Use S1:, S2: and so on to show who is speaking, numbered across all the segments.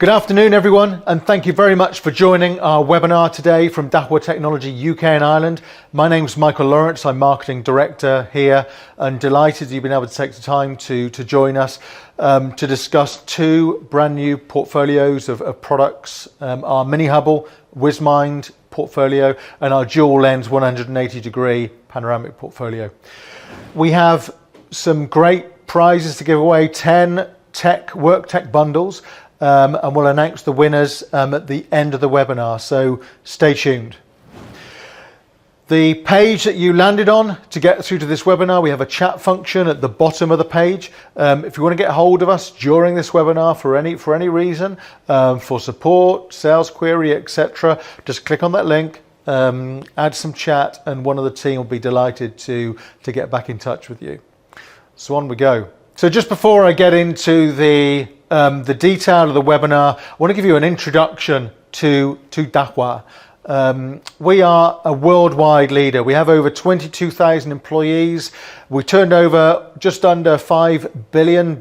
S1: Good afternoon, everyone, and thank you very much for joining our webinar today from Dahua Technology UK and Ireland. My name's Michael Lawrence, I'm Marketing Director here, and delighted you've been able to take the time to join us to discuss two brand new portfolios of products, our Mini Hubble WizMind portfolio and our dual lens 180-degree panoramic portfolio. We have some great prizes to give away, 10 work tech bundles. And we'll announce the winners at the end of the webinar, so stay tuned. The page that you landed on to get through to this webinar, we have a chat function at the bottom of the page. If you want to get hold of us during this webinar for any reason, for support, sales query, etc., just click on that link, add some chat, and one of the team will be delighted to get back in touch with you. So on we go. So just before I get into the detail of the webinar, I want to give you an introduction to Dahua. We are a worldwide leader. We have over 22,000 employees. We turned over just under $5 billion in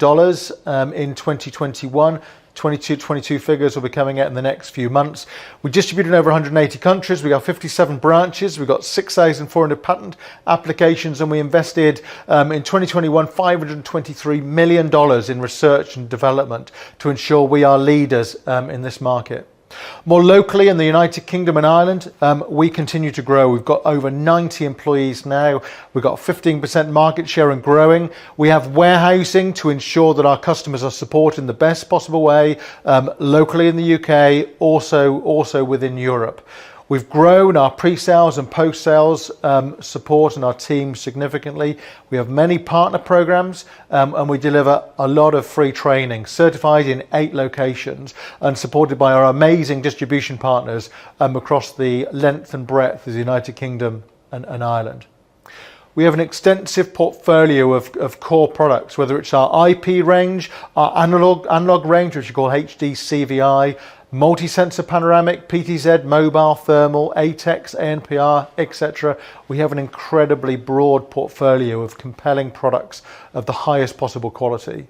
S1: 2021. 22 figures will be coming out in the next few months. We distribute in over 180 countries. We got 57 branches. We've got 6,400 patent applications, and we invested in 2021 $523 million in research and development to ensure we are leaders in this market. More locally in the United Kingdom and Ireland, we continue to grow. We've got over 90 employees now. We've got 15% market share and growing. We have warehousing to ensure that our customers are supported in the best possible way, locally in the UK, also within Europe. We've grown our pre-sales and post-sales support and our team significantly. We have many partner programs and we deliver a lot of free training, certified in 8 locations and supported by our amazing distribution partners across the length and breadth of the United Kingdom and Ireland. We have an extensive portfolio of core products, whether it's our IP range, our analog range, which we call HD CVI, multi-sensor panoramic, PTZ, mobile, thermal, ATEX, ANPR, etc. We have an incredibly broad portfolio of compelling products of the highest possible quality.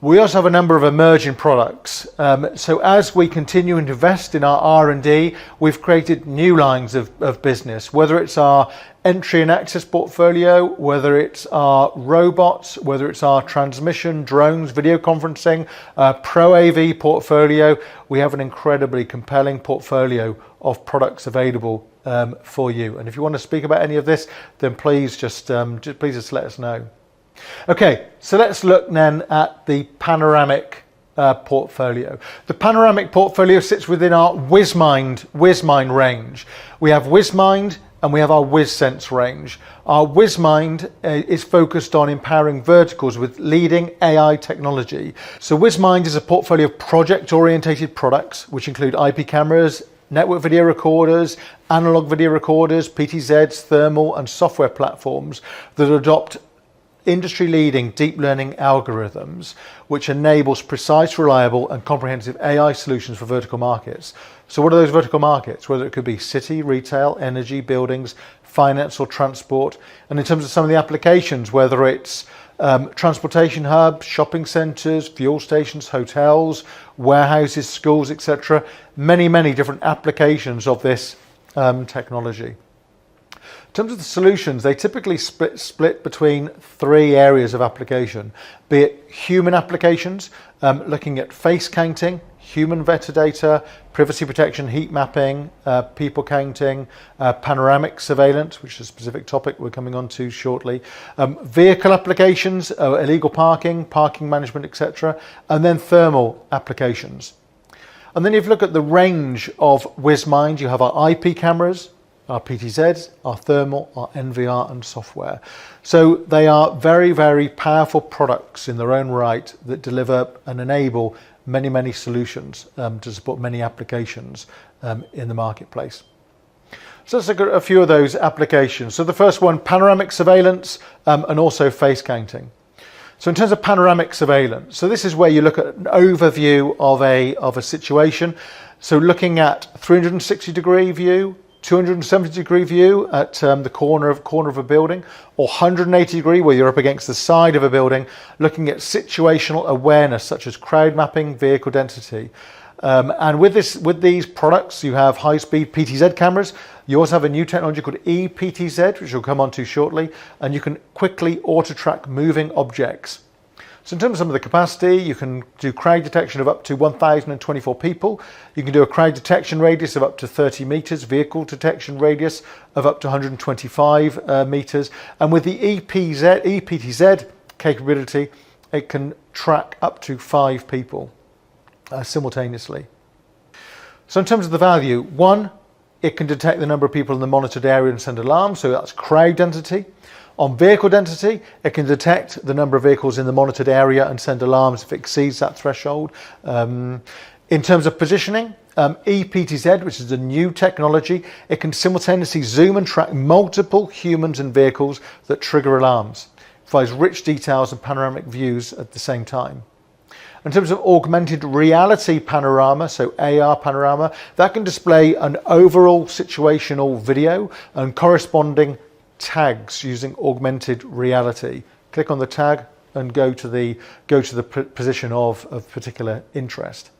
S1: We also have a number of emerging products. So as we continue to invest in our R&D, we've created new lines of business, whether it's our entry and access portfolio, whether it's our robots, whether it's our transmission, drones, video conferencing, Pro AV portfolio. We have an incredibly compelling portfolio of products available for you. And if you want to speak about any of this, then please just let us know. Okay, so let's look then at the panoramic portfolio. The panoramic portfolio sits within our WizMind range. We have WizMind and we have our WizSense range. Our WizMind is focused on empowering verticals with leading AI technology. So WizMind is a portfolio of project-orientated products which include IP cameras, network video recorders, analog video recorders, PTZs, thermal and software platforms that adopt industry-leading deep learning algorithms which enables precise, reliable and comprehensive AI solutions for vertical markets. So what are those vertical markets? Whether it could be city, retail, energy, buildings, finance or transport. And in terms of some of the applications, whether it's transportation hubs, shopping centres, fuel stations, hotels, warehouses, schools, etc. Many different applications of this technology. In terms of the solutions, they typically split between 3 areas of application, be it human applications, looking at face counting, human metadata, privacy protection, heat mapping, people counting, panoramic surveillance, which is a specific topic we're coming on to shortly, vehicle applications, illegal parking management, etc., and then thermal applications. And then if you look at the range of WizMind, you have our IP cameras, our PTZs, our thermal, our NVR and software. So they are very powerful products in their own right that deliver and enable many solutions to support many applications in the marketplace. So let's look at a few of those applications. So the first one, panoramic surveillance and also face counting. So in terms of panoramic surveillance, so this is where you look at an overview of a situation. So looking at 360-degree view, 270-degree view at the corner of a building, or 180-degree where you're up against the side of a building, looking at situational awareness such as crowd mapping, vehicle density. And with these products, you have high-speed PTZ cameras. You also have a new technology called ePTZ, which we'll come on to shortly, and you can quickly auto-track moving objects. So in terms of some of the capacity, you can do crowd detection of up to 1,024 people. You can do a crowd detection radius of up to 30 meters, vehicle detection radius of up to 125 meters. And with the ePTZ capability, it can track up to 5 people simultaneously. So in terms of the value, one, it can detect the number of people in the monitored area and send alarms, so that's crowd density. On vehicle density, it can detect the number of vehicles in the monitored area and send alarms if it exceeds that threshold. In terms of positioning, ePTZ, which is a new technology, it can simultaneously zoom and track multiple humans and vehicles that trigger alarms. It provides rich details and panoramic views at the same time. In terms of augmented reality panorama, so AR panorama, that can display an overall situational video and corresponding tags using augmented reality. Click on the tag and go to the position of particular interest.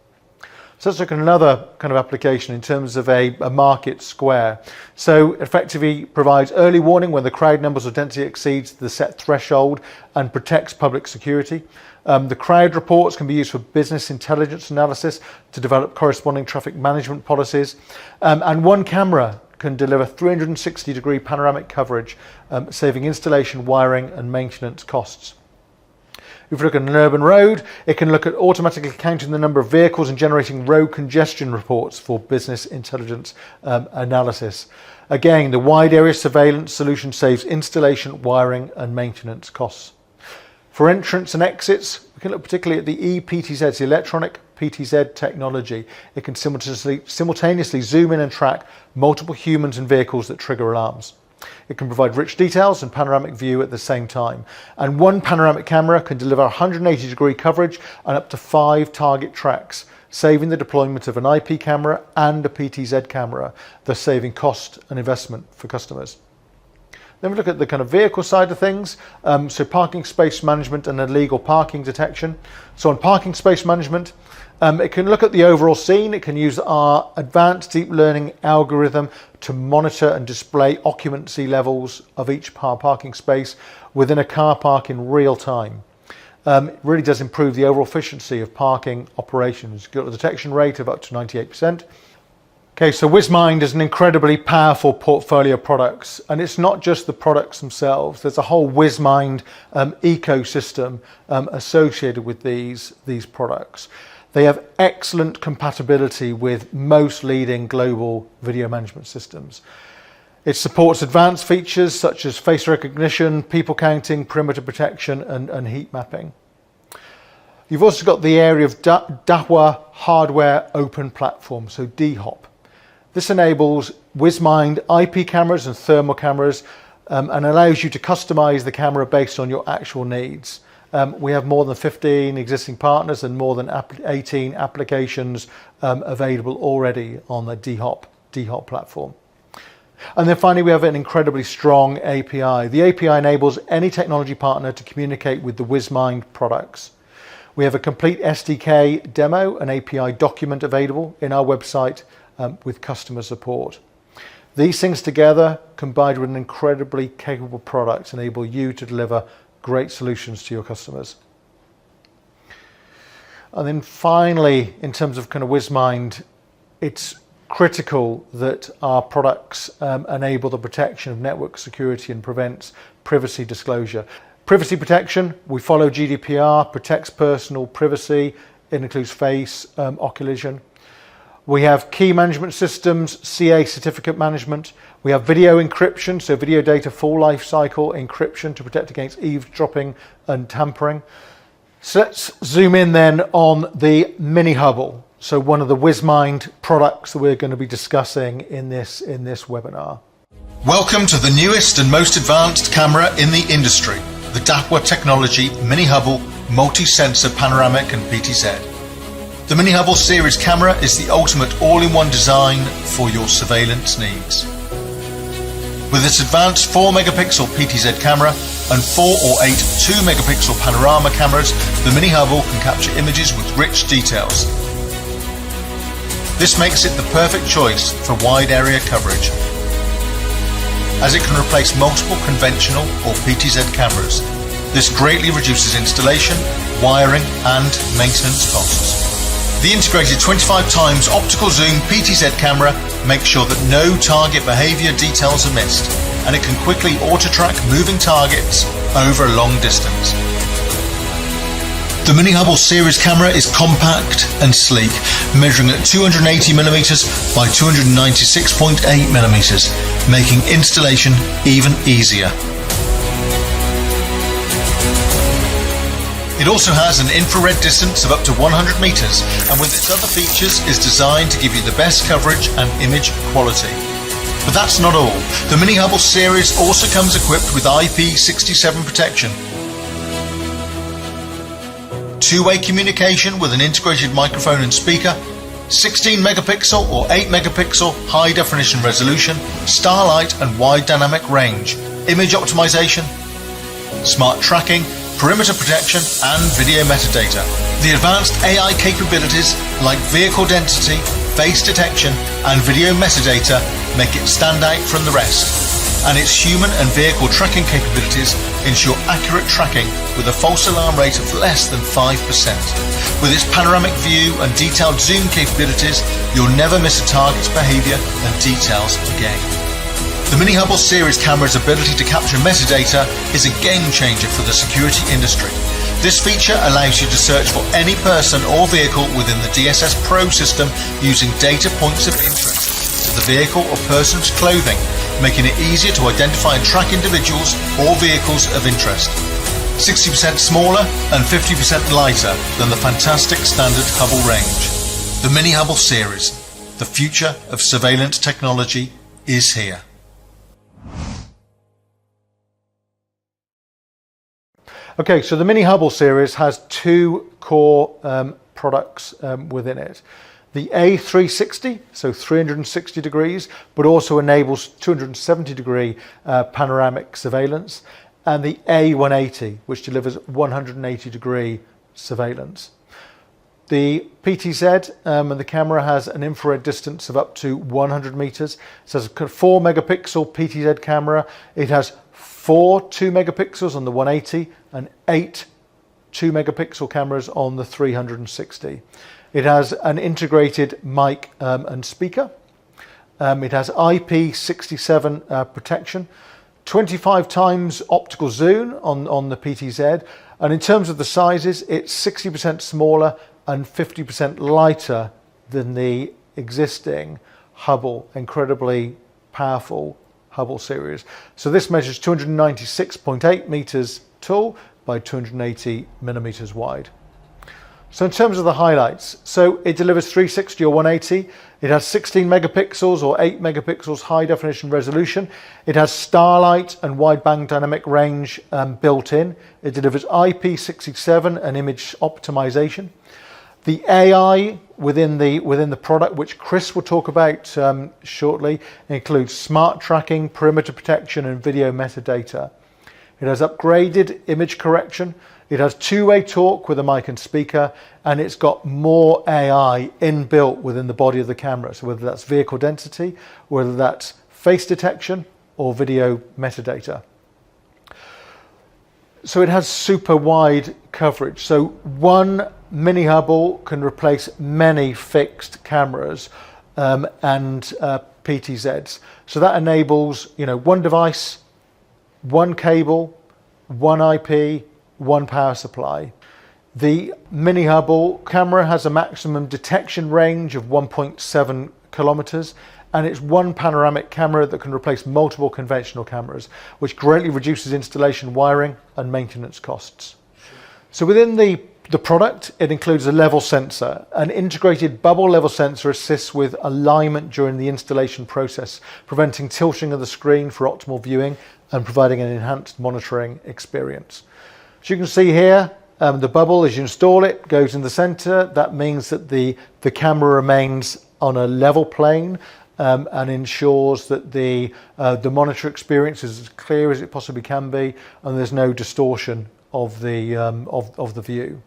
S1: So let's look at another kind of application in terms of a market square. So effectively provides early warning when the crowd numbers or density exceeds the set threshold and protects public security. The crowd reports can be used for business intelligence analysis to develop corresponding traffic management policies. And one camera can deliver 360-degree panoramic coverage, saving installation, wiring and maintenance costs. If you look at an urban road, it can look at automatically counting the number of vehicles and generating road congestion reports for business intelligence analysis. Again, the wide area surveillance solution saves installation, wiring and maintenance costs. For entrance and exits, we can look particularly at the ePTZ, the electronic PTZ technology. It can simultaneously zoom in and track multiple humans and vehicles that trigger alarms. It can provide rich details and panoramic view at the same time. And one panoramic camera can deliver 180-degree coverage and up to 5 target tracks, saving the deployment of an IP camera and a PTZ camera, thus saving cost and investment for customers. Then we look at the kind of vehicle side of things, so parking space management and illegal parking detection. So on parking space management, it can look at the overall scene. It can use our advanced deep learning algorithm to monitor and display occupancy levels of each parking space within a car park in real time. It really does improve the overall efficiency of parking operations. You've got a detection rate of up to 98%. Okay, so WizMind is an incredibly powerful portfolio of products, and it's not just the products themselves. There's a whole WizMind ecosystem associated with these products. They have excellent compatibility with most leading global video management systems. It supports advanced features such as face recognition, people counting, perimeter protection, and heat mapping. You've also got the area of Dahua Hardware Open Platform, so DHOP. This enables WizMind IP cameras and thermal cameras and allows you to customize the camera based on your actual needs. We have more than 15 existing partners and more than 18 applications available already on the DHOP platform. And then finally, we have an incredibly strong API. The API enables any technology partner to communicate with the WizMind products. We have a complete SDK demo and API document available in our website with customer support. These things together, combined with an incredibly capable product, enable you to deliver great solutions to your customers. And then finally, in terms of kind of WizMind, it's critical that our products enable the protection of network security and prevents privacy disclosure. Privacy protection, we follow GDPR, protects personal privacy. It includes face occlusion. We have key management systems, CA certificate management. We have video encryption, so video data full life cycle encryption to protect against eavesdropping and tampering. So let's zoom in then on the Mini Hubble. So one of the WizMind products that we're going to be discussing in this webinar.
S2: Welcome to the newest and most advanced camera in the industry, the Dahua Technology Mini Hubble Multi-Sensor Panoramic and PTZ. The Mini Hubble series camera is the ultimate all-in-one design for your surveillance needs. With its advanced 4 megapixel PTZ camera and 4 or 8 2 megapixel panorama cameras, the Mini Hubble can capture images with rich details. This makes it the perfect choice for wide area coverage, as it can replace multiple conventional or PTZ cameras. This greatly reduces installation, wiring and maintenance costs. The integrated 25 times optical zoom PTZ camera makes sure that no target behaviour details are missed, and it can quickly auto-track moving targets over a long distance. The Mini Hubble series camera is compact and sleek, measuring at 280mm by 296.8mm, making installation even easier. It also has an infrared distance of up to 100 meters, and with its other features is designed to give you the best coverage and image quality. But that's not all. The Mini Hubble series also comes equipped with IP67 protection, two-way communication with an integrated microphone and speaker, 16 megapixel or 8 megapixel high definition resolution, starlight and wide dynamic range, image optimization, smart tracking, perimeter protection and video metadata. The advanced AI capabilities like vehicle density, face detection and video metadata make it stand out from the rest. And its human and vehicle tracking capabilities ensure accurate tracking with a false alarm rate of less than 5%. With its panoramic view and detailed zoom capabilities, you'll never miss a target's behaviour and details again. The Mini Hubble series camera's ability to capture metadata is a game changer for the security industry. This feature allows you to search for any person or vehicle within the DSS Pro system using data points of interest to the vehicle or person's clothing, making it easier to identify and track individuals or vehicles of interest. 60% smaller and 50% lighter than the fantastic standard Hubble range. The Mini Hubble series, the future of surveillance technology, is here.
S1: Okay, so the Mini Hubble series has two core products within it. The A360, so 360 degrees, but also enables 270 degree panoramic surveillance, and the A180, which delivers 180 degree surveillance. The PTZ and the camera has an infrared distance of up to 100 meters. It has a 4 megapixel PTZ camera. It has 4 2 megapixels on the 180 and 8 2 megapixel cameras on the 360. It has an integrated mic and speaker. It has IP67 protection, 25 times optical zoom on the PTZ, and in terms of the sizes, it's 60% smaller and 50% lighter than the existing Hubble, incredibly powerful Hubble series. So this measures 296.8 meters tall by 280 millimeters wide. So in terms of the highlights, so it delivers 360 or 180. It has 16 megapixels or 8 megapixels high definition resolution. It has starlight and wideband dynamic range built in. It delivers IP67 and image optimization. The AI within the product, which Chris will talk about shortly, includes smart tracking, perimeter protection, and video metadata. It has upgraded image correction. It has two-way talk with a mic and speaker, and it's got more AI inbuilt within the body of the camera. So whether that's vehicle density, whether that's face detection, or video metadata. So it has super wide coverage. So one Mini Hubble can replace many fixed cameras and PTZs. So that enables, one device, one cable, one IP, one power supply. The Mini Hubble camera has a maximum detection range of 1.7 kilometers, and it's one panoramic camera that can replace multiple conventional cameras, which greatly reduces installation, wiring, and maintenance costs. So within the product, it includes a level sensor. An integrated bubble level sensor assists with alignment during the installation process, preventing tilting of the screen for optimal viewing and providing an enhanced monitoring experience. As you can see here, The bubble, as you install it, goes in the center. That means that the camera remains on a level plane and ensures that the monitor experience is as clear as it possibly can be, and there's no distortion of the view.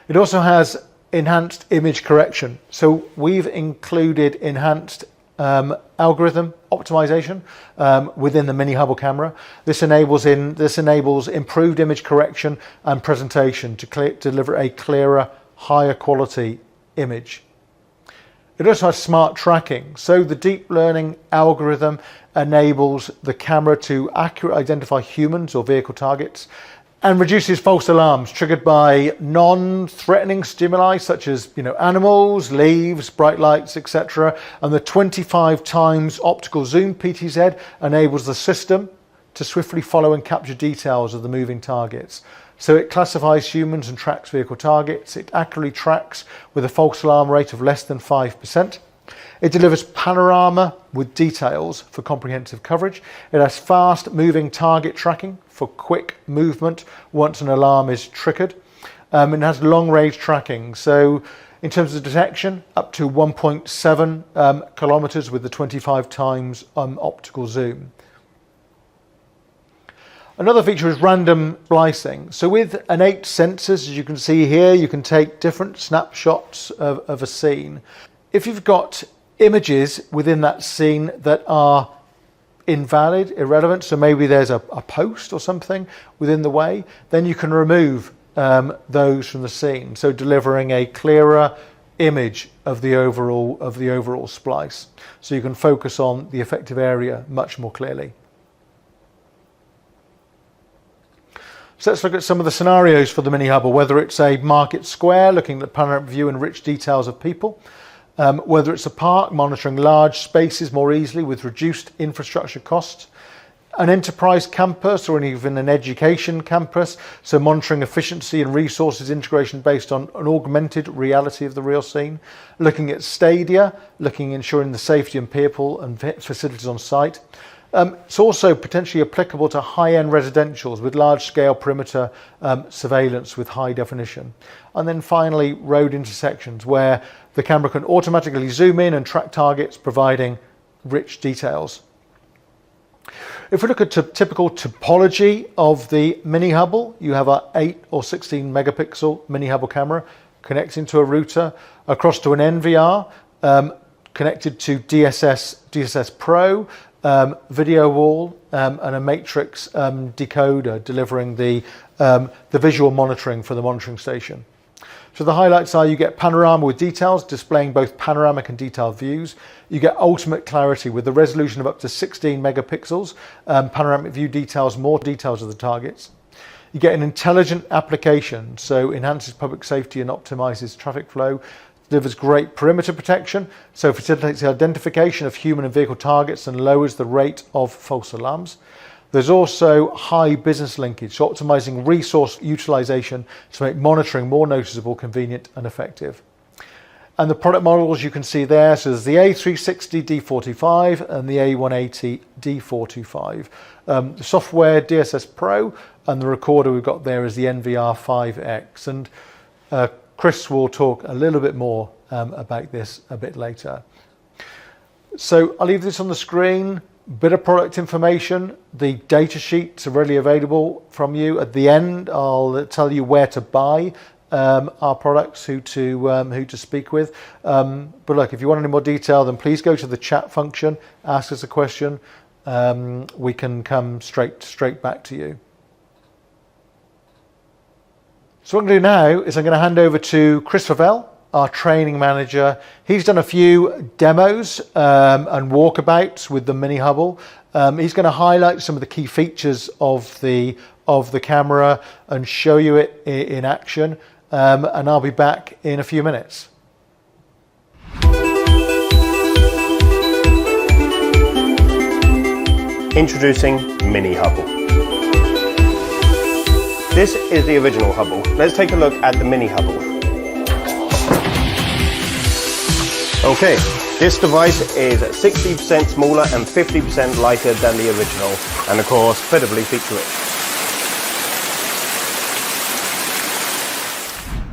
S1: It also has enhanced image correction. So we've included enhanced algorithm optimization within the Mini Hubble camera. This enables improved image correction and presentation to deliver a clearer, higher quality image. It also has smart tracking. So the deep learning algorithm enables the camera to accurately identify humans or vehicle targets and reduces false alarms triggered by non-threatening stimuli such as animals, leaves, bright lights, etc. And the 25 times optical zoom PTZ enables the system to swiftly follow and capture details of the moving targets. So it classifies humans and tracks vehicle targets. It accurately tracks with a false alarm rate of less than 5%. It delivers panorama with details for comprehensive coverage. It has fast moving target tracking for quick movement once an alarm is triggered. It has long range tracking. So in terms of detection, up to 1.7 kilometers with the 25 times optical zoom. Another feature is random splicing. So with innate sensors, as you can see here, you can take different snapshots of a scene. If you've got images within that scene that are invalid, irrelevant, so maybe there's a post or something within the way, then you can remove those from the scene, so delivering a clearer image of the overall splice. So you can focus on the effective area much more clearly. So let's look at some of the scenarios for the Mini Hubble, whether it's a market square, looking at panoramic view and rich details of people, whether it's a park, monitoring large spaces more easily with reduced infrastructure costs, an enterprise campus or even an education campus, so monitoring efficiency and resources integration based on an augmented reality of the real scene, looking at stadia, ensuring the safety of people and facilities on site. It's also potentially applicable to high-end residentials with large-scale perimeter surveillance with high definition. And then finally, road intersections where the camera can automatically zoom in and track targets, providing rich details. If we look at typical topology of the Mini Hubble, you have an 8 or 16 megapixel Mini Hubble camera connecting to a router, across to an NVR, connected to DSS Pro, video wall, and a matrix decoder delivering the visual monitoring for the monitoring station. So the highlights are you get panorama with details, displaying both panoramic and detailed views. You get ultimate clarity with the resolution of up to 16 megapixels. Panoramic view details more details of the targets. You get an intelligent application, so enhances public safety and optimizes traffic flow. Delivers great perimeter protection, so facilitates the identification of human and vehicle targets and lowers the rate of false alarms. There's also high business linkage, so optimizing resource utilization to make monitoring more noticeable, convenient and effective. And the product models you can see there, so there's the A360 D425 and the A180 D425. The software DSS Pro, and the recorder we've got there is the NVR5X. And Chris will talk a little bit more about this a bit later. So I'll leave this on the screen. Bit of product information. The data sheets are readily available from you. At the end, I'll tell you where to buy our products, who to speak with. But look, if you want any more detail, then please go to the chat function, ask us a question. We can come straight back to you. So what I'm going to do now is I'm going to hand over to Chris Favell, our training manager. He's done a few demos and walkabouts with the Mini Hubble. He's going to highlight some of the key features of the camera and show you it in action. And I'll be back in a few minutes.
S3: Introducing Mini Hubble. This is the original Hubble. Let's take a look at the Mini Hubble. Okay, this device is 60% smaller and 50% lighter than the original, and of course, incredibly feature-rich.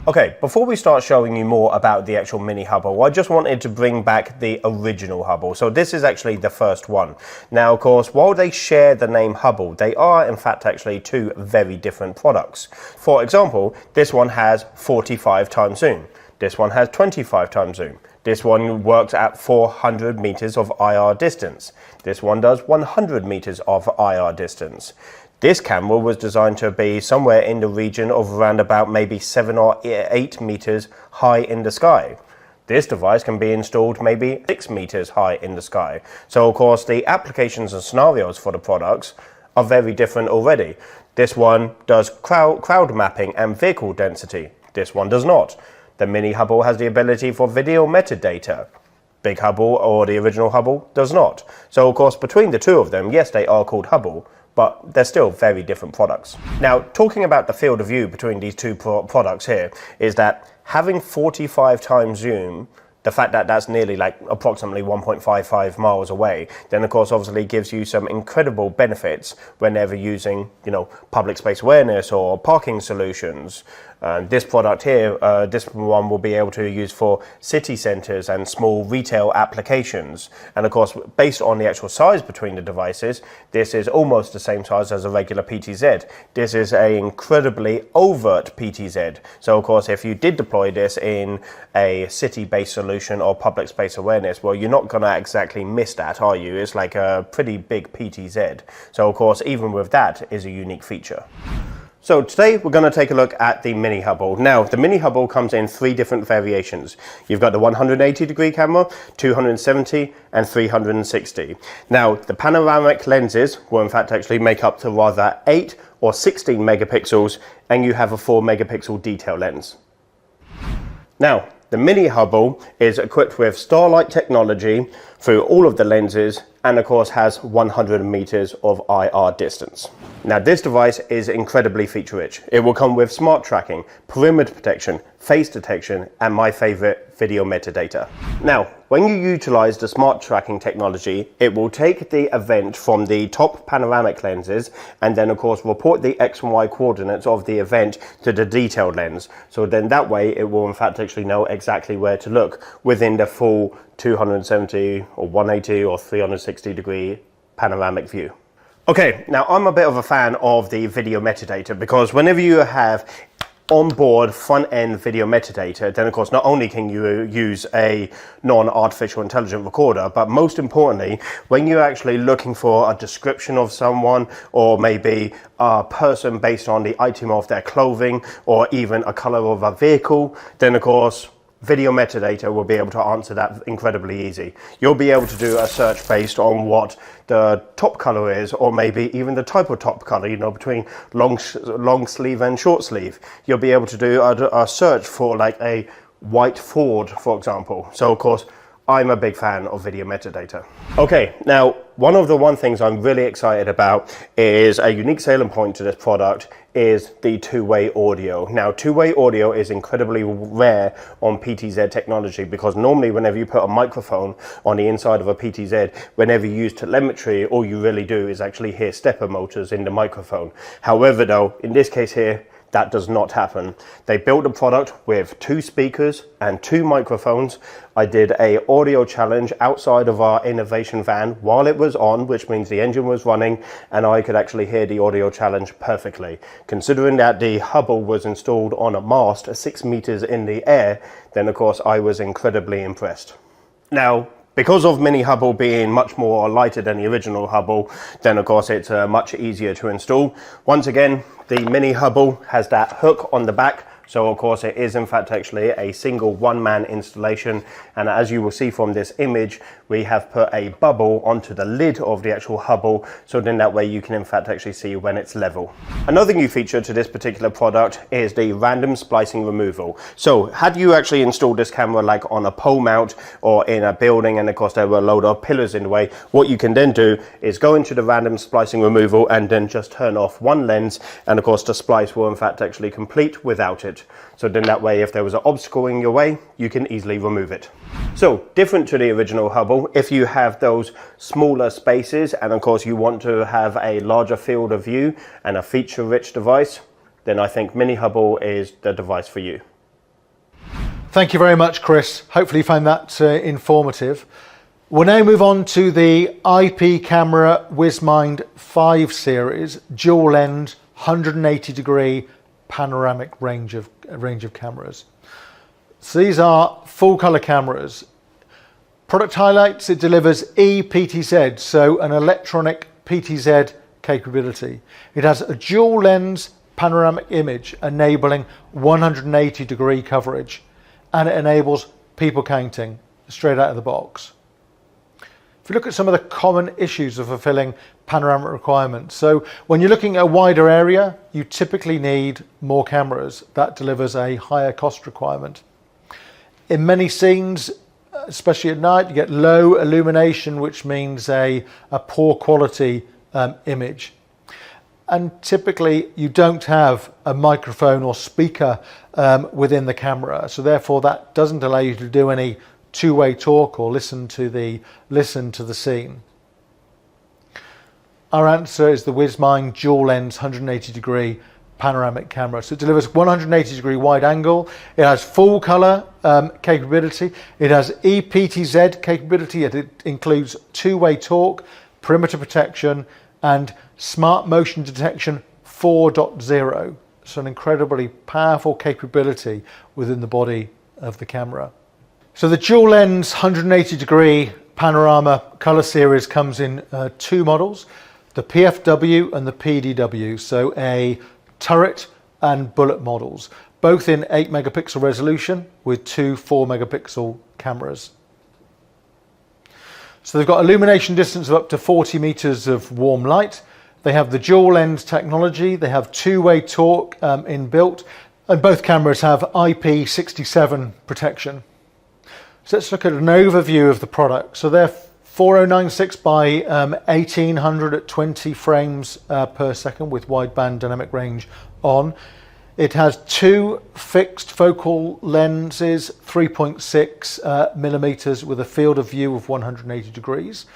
S3: Okay, before we start showing you more about the actual mini Hubble, I just wanted to bring back the original Hubble. So this is actually the first one. Now, of course, while they share the name Hubble, they are in fact actually two very different products. For example, this one has 45 times zoom. This one has 25 times zoom. This one works at 400 meters of IR distance. This one does 100 meters of IR distance. This camera was designed to be somewhere in the region of around about maybe 7 or 8 meters high in the sky. This device can be installed maybe 6 meters high in the sky. So of course the applications and scenarios for the products are very different already. This one does crowd mapping and vehicle density. This one does not. The mini Hubble has the ability for video metadata. Big Hubble, or the original Hubble, does not. So of course between the two of them, yes, they are called Hubble, but they're still very different products. Now, talking about the field of view between these two products here is that having 45 times zoom, the fact that that's nearly like approximately 1.55 miles away, then of course obviously gives you some incredible benefits whenever using, you know, public space awareness or parking solutions. This product here, this one will be able to use for city centres and small retail applications. And of course, based on the actual size between the devices, this is almost the same size as a regular PTZ. This is an incredibly overt PTZ. So of course, if you did deploy this in a city-based solution or public space awareness, well, you're not going to exactly miss that, are you? It's like a pretty big PTZ. So of course, even with that is a unique feature. So today we're going to take a look at the mini Hubble. Now the mini Hubble comes in 3 different variations. You've got the 180-degree camera, 270 and 360. Now the panoramic lenses will in fact actually make up to rather 8 or 16 megapixels, and you have a 4 megapixel detail lens. Now the mini Hubble is equipped with Starlight technology through all of the lenses, and of course has 100 meters of IR distance. Now this device is incredibly feature rich. It will come with smart tracking, perimeter protection, face detection, and my favorite, video metadata. Now, when you utilize the smart tracking technology, it will take the event from the top panoramic lenses and then of course report the X and Y coordinates of the event to the detailed lens. So then that way it will in fact actually know exactly where to look within the full 270 or 180 or 360 degree panoramic view. Okay, now I'm a bit of a fan of the video metadata because whenever you have onboard front-end video metadata, then of course not only can you use a non-artificial intelligent recorder, but most importantly, when you're actually looking for a description of someone or maybe a person based on the item of their clothing or even a color of a vehicle, then of course video metadata will be able to answer that incredibly easy. You'll be able to do a search based on what the top color is, or maybe even the type of top color, you know, between long sleeve and short sleeve. You'll be able to do a search for like a white Ford, for example. So of course, I'm a big fan of video metadata. Okay, now one things I'm really excited about is a unique selling point to this product is the two-way audio. Now, two-way audio is incredibly rare on PTZ technology because normally whenever you put a microphone on the inside of a PTZ, whenever you use telemetry, all you really do is actually hear stepper motors in the microphone. However, though, in this case here, that does not happen. They built a product with 2 speakers and 2 microphones. I did a audio challenge outside of our innovation van while it was on, which means the engine was running and I could actually hear the audio challenge perfectly. Considering that the Hubble was installed on a mast 6 meters in the air, then of course I was incredibly impressed. Now, because of mini Hubble being much more lighter than the original Hubble, then of course it's much easier to install. Once again, the mini Hubble has that hook on the back, so of course it is in fact actually a single one-man installation, and as you will see from this image, we have put a bubble onto the lid of the actual Hubble, so then that way you can in fact actually see when it's level. Another new feature to this particular product is the random splicing removal. So had you actually installed this camera like on a pole mount or in a building, and of course there were a load of pillars in the way, what you can then do is go into the random splicing removal and then just turn off one lens, and of course the splice will in fact actually complete without it. So then that way if there was an obstacle in your way, you can easily remove it. So different to the original Hubble, if you have those smaller spaces and of course you want to have a larger field of view and a feature rich device, then I think mini Hubble is the device for you.
S1: Thank you very much, Chris. Hopefully you found that informative. We'll now move on to the IP camera WizMind 5 series, dual lens, 180 degree panoramic range of cameras. So these are full color cameras. Product highlights: it delivers ePTZ, so an electronic PTZ capability. It has a dual lens panoramic image enabling 180 degree coverage, and it enables people counting straight out of the box. If you look at some of the common issues of fulfilling panoramic requirements, so when you're looking at a wider area, you typically need more cameras. That delivers a higher cost requirement. In many scenes, especially at night, you get low illumination, which means a poor quality image. And typically you don't have a microphone or speaker within the camera, so therefore that doesn't allow you to do any two-way talk or listen to the scene. Our answer is the WizMind dual lens 180 degree panoramic camera. So it delivers 180 degree wide angle. It has full color capability. It has ePTZ capability. It includes two-way talk, perimeter protection, and smart motion detection 4.0. So an incredibly powerful capability within the body of the camera. So the dual lens 180 degree panorama color series comes in two models, the PFW and the PDW, so a turret and bullet models, both in 8 megapixel resolution with two 4 megapixel cameras. So they've got illumination distance of up to 40 meters of warm light. They have the dual lens technology. They have two-way talk inbuilt, and both cameras have IP67 protection. So let's look at an overview of the product. So they're 4096 by 1800 at 20 frames per second with wideband dynamic range on. It has two fixed focal lenses, 3.6 millimeters with a field of view of 180 degrees.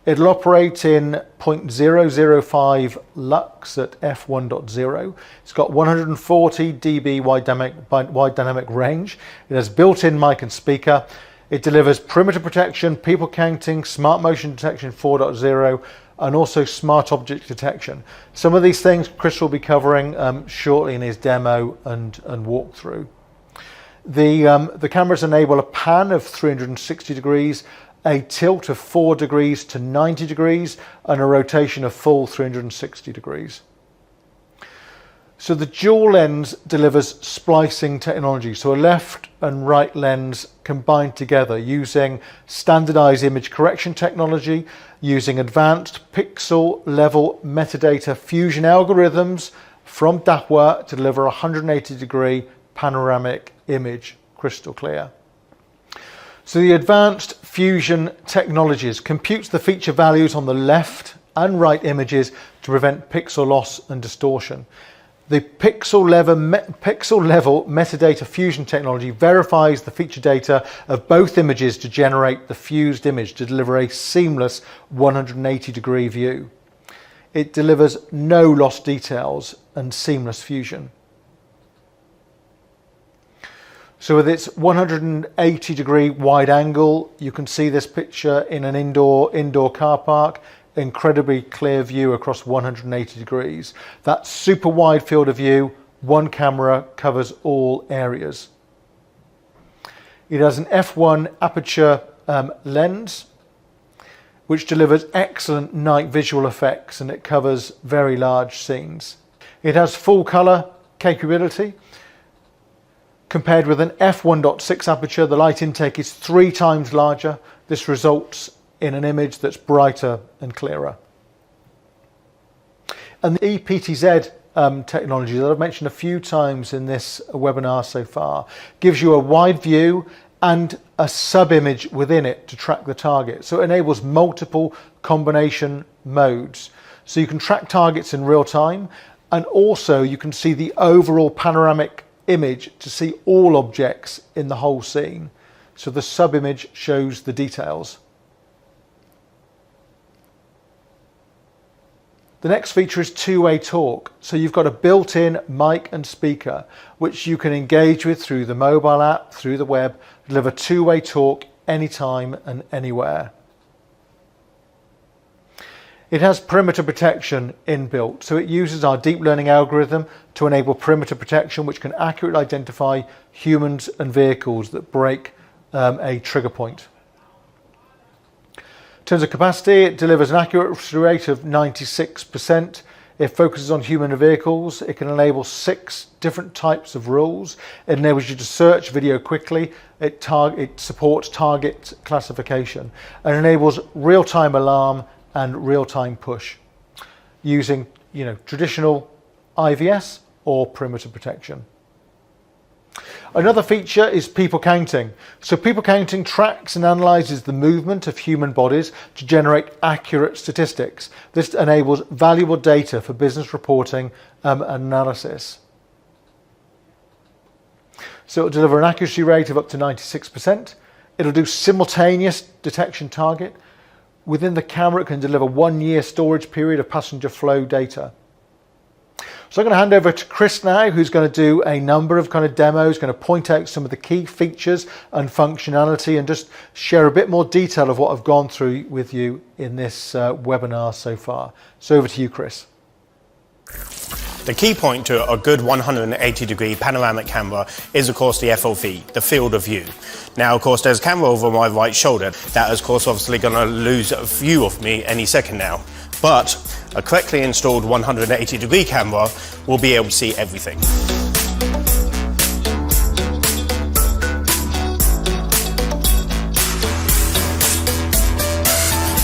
S1: It'll operate in 0.005 lux at f1.0. It's got 140 dB wide dynamic range. It has built-in mic and speaker. It delivers perimeter protection, people counting, smart motion detection 4.0, and also smart object detection. Some of these things Chris will be covering shortly in his demo and walkthrough. The cameras enable a pan of 360 degrees, a tilt of 4 degrees to 90 degrees, and a rotation of full 360 degrees. So the dual lens delivers splicing technology, so a left and right lens combined together using standardized image correction technology, using advanced pixel level metadata fusion algorithms from Dahua to deliver a 180 degree panoramic image, crystal clear. So the advanced fusion technologies computes the feature values on the left and right images to prevent pixel loss and distortion. The pixel level metadata fusion technology verifies the feature data of both images to generate the fused image to deliver a seamless 180 degree view. It delivers no lost details and seamless fusion. So with its 180 degree wide angle, you can see this picture in an indoor car park. Incredibly clear view across 180 degrees. That super wide field of view, one camera covers all areas. It has an f1 aperture lens, which delivers excellent night visual effects, and it covers very large scenes. It has full color capability. Compared with an f1.6 aperture, the light intake is 3 times larger. This results in an image that's brighter and clearer. And the ePTZ technology that I've mentioned a few times in this webinar so far gives you a wide view and a sub-image within it to track the target. So it enables multiple combination modes. So you can track targets in real time, and also you can see the overall panoramic image to see all objects in the whole scene. So the sub-image shows the details. The next feature is two-way talk. So you've got a built-in mic and speaker, which you can engage with through the mobile app, through the web, deliver two-way talk anytime and anywhere. It has perimeter protection inbuilt, so it uses our deep learning algorithm to enable perimeter protection, which can accurately identify humans and vehicles that break a trigger point. In terms of capacity, it delivers an accuracy rate of 96%. It focuses on human and vehicles. It can enable 6 different types of rules. It enables you to search video quickly. It supports target classification and enables real-time alarm and real-time push using traditional IVS or perimeter protection. Another feature is people counting. So people counting tracks and analyzes the movement of human bodies to generate accurate statistics. This enables valuable data for business reporting and analysis. So it'll deliver an accuracy rate of up to 96%. It'll do simultaneous detection target. Within the camera, it can deliver 1-year storage period of passenger flow data. So I'm going to hand over to Chris now, who's going to do a number of demos, going to point out some of the key features and functionality and just share a bit more detail of what I've gone through with you in this webinar so far. So over to you, Chris.
S3: The key point to a good 180-degree panoramic camera is, of course, the FOV, the field of view. Now, of course, there's a camera over my right shoulder. That is, of course, obviously going to lose a view of me any second now. But a correctly installed 180-degree camera will be able to see everything.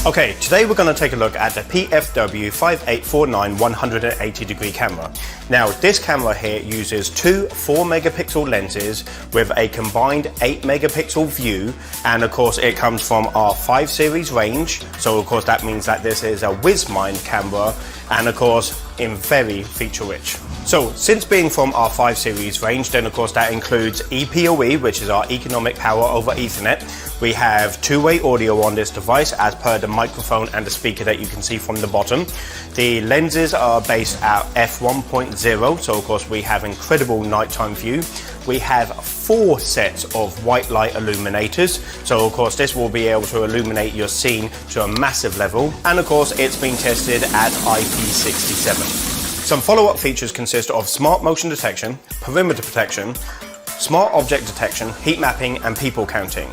S3: Okay, today we're going to take a look at the PFW 5849 180-degree camera. Now, this camera here uses 2 4-megapixel lenses with a combined 8-megapixel view, and of course it comes from our 5 series range, so of course that means that this is a WizMind camera, and of course in very feature rich. So since being from our 5 series range, then of course that includes EPOE, which is our economic power over Ethernet. We have 2-way audio on this device as per the microphone and the speaker that you can see from the bottom. The lenses are based at f1.0, so of course we have incredible nighttime view. We have 4 sets of white light illuminators, so of course this will be able to illuminate your scene to a massive level, and of course it's been tested at IP67. Some follow-up features consist of smart motion detection, perimeter protection, smart object detection, heat mapping and people counting.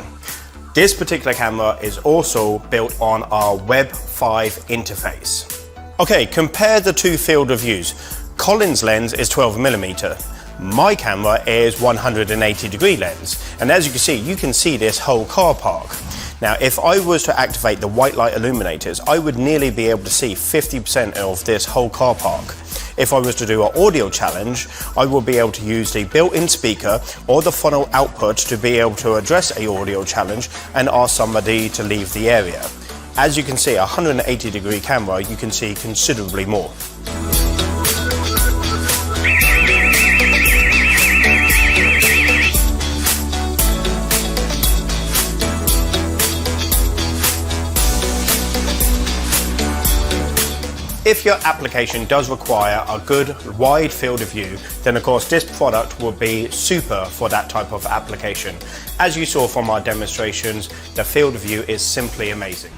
S3: This particular camera is also built on our Web 5 interface. Okay, compare the 2 field of views. Colin's lens is 12mm. My camera is 180-degree lens. And as you can see this whole car park. Now, if I was to activate the white light illuminators, I would nearly be able to see 50% of this whole car park. If I was to do an audio challenge, I will be able to use the built-in speaker or the funnel output to be able to address an audio challenge and ask somebody to leave the area. As you can see, a 180-degree camera, you can see considerably more. If your application does require a good wide field of view, then of course this product will be super for that type of application. As you saw from our demonstrations, the field of view is simply amazing.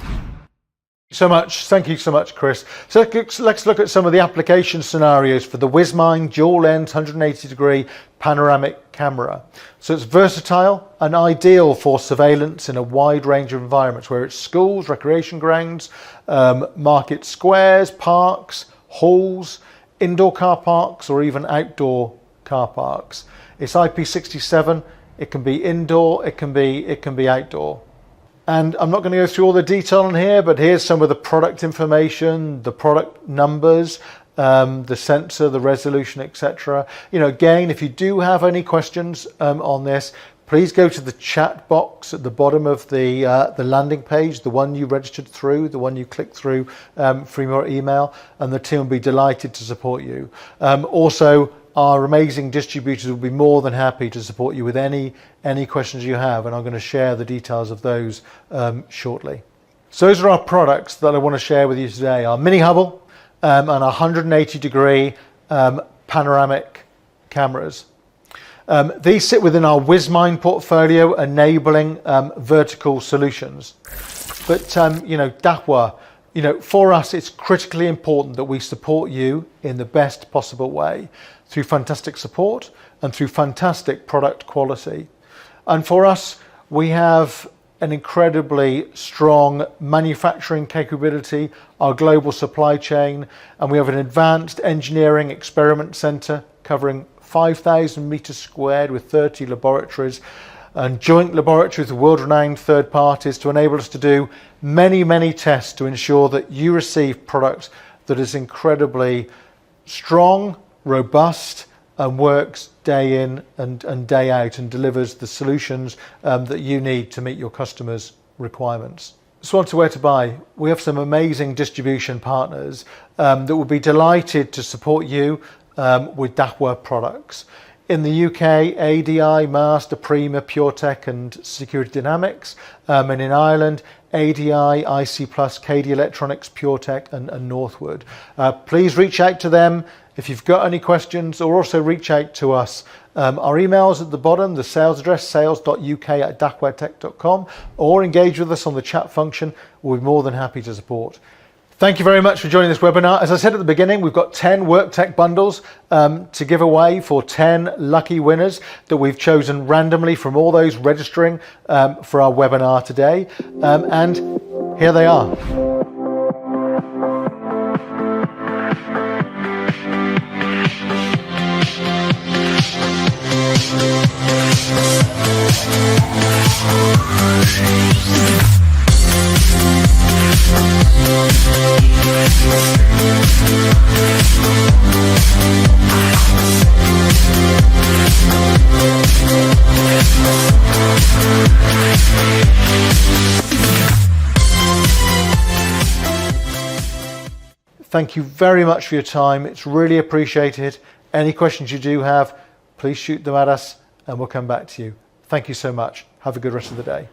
S1: Thank you so much, Chris. So let's look at some of the application scenarios for the WizMind dual lens 180-degree panoramic camera. So it's versatile and ideal for surveillance in a wide range of environments, where it's schools, recreation grounds, market squares, parks, halls, indoor car parks, or even outdoor car parks. It's IP67. It can be indoor. It can be outdoor. And I'm not going to go through all the detail on here, but here's some of the product information, the product numbers, the sensor, the resolution, etc. Again, if you do have any questions on this, please go to the chat box at the bottom of the landing page, the one you registered through, the one you clicked through from your email, and the team will be delighted to support you. Also, our amazing distributors will be more than happy to support you with any questions you have, and I'm going to share the details of those shortly. So those are our products that I want to share with you today. Our Mini Hubble,
S2: and 180-degree panoramic cameras. These sit within our WizMind portfolio, enabling vertical solutions. But Dahua, for us, it's critically important that we support you in the best possible way through fantastic support and through fantastic product quality. And for us, we have an incredibly strong manufacturing capability, our global supply chain, and we have an advanced engineering experiment center covering 5,000 meters squared with 30 laboratories and joint laboratories with world-renowned third parties to enable us to do many, many tests to ensure that you receive products that is incredibly strong, robust, and works day in and day out and delivers the solutions that you need to meet your customers' requirements. So on to where to buy. We have some amazing distribution partners that will be delighted to support you with Dahua products. In the UK, ADI, Master, Prima, PureTech and Security Dynamics. And in Ireland, ADI, IC+, KD Electronics, PureTech and Northwood. Please reach out to them if you've got any questions, or also reach out to us. Our email's at the bottom, the sales address, sales.uk@dahuatech.com, or engage with us on the chat function. We'll be more than happy to support. Thank you very much for joining this webinar. As I said at the beginning, we've got 10 WorkTech bundles to give away for 10 lucky winners that we've chosen randomly from all those registering for our webinar today. And here they are. Thank you very much for your time. It's really appreciated. Any questions you do have, please shoot them at us and we'll come back to you. Thank you so much. Have a good rest of the day.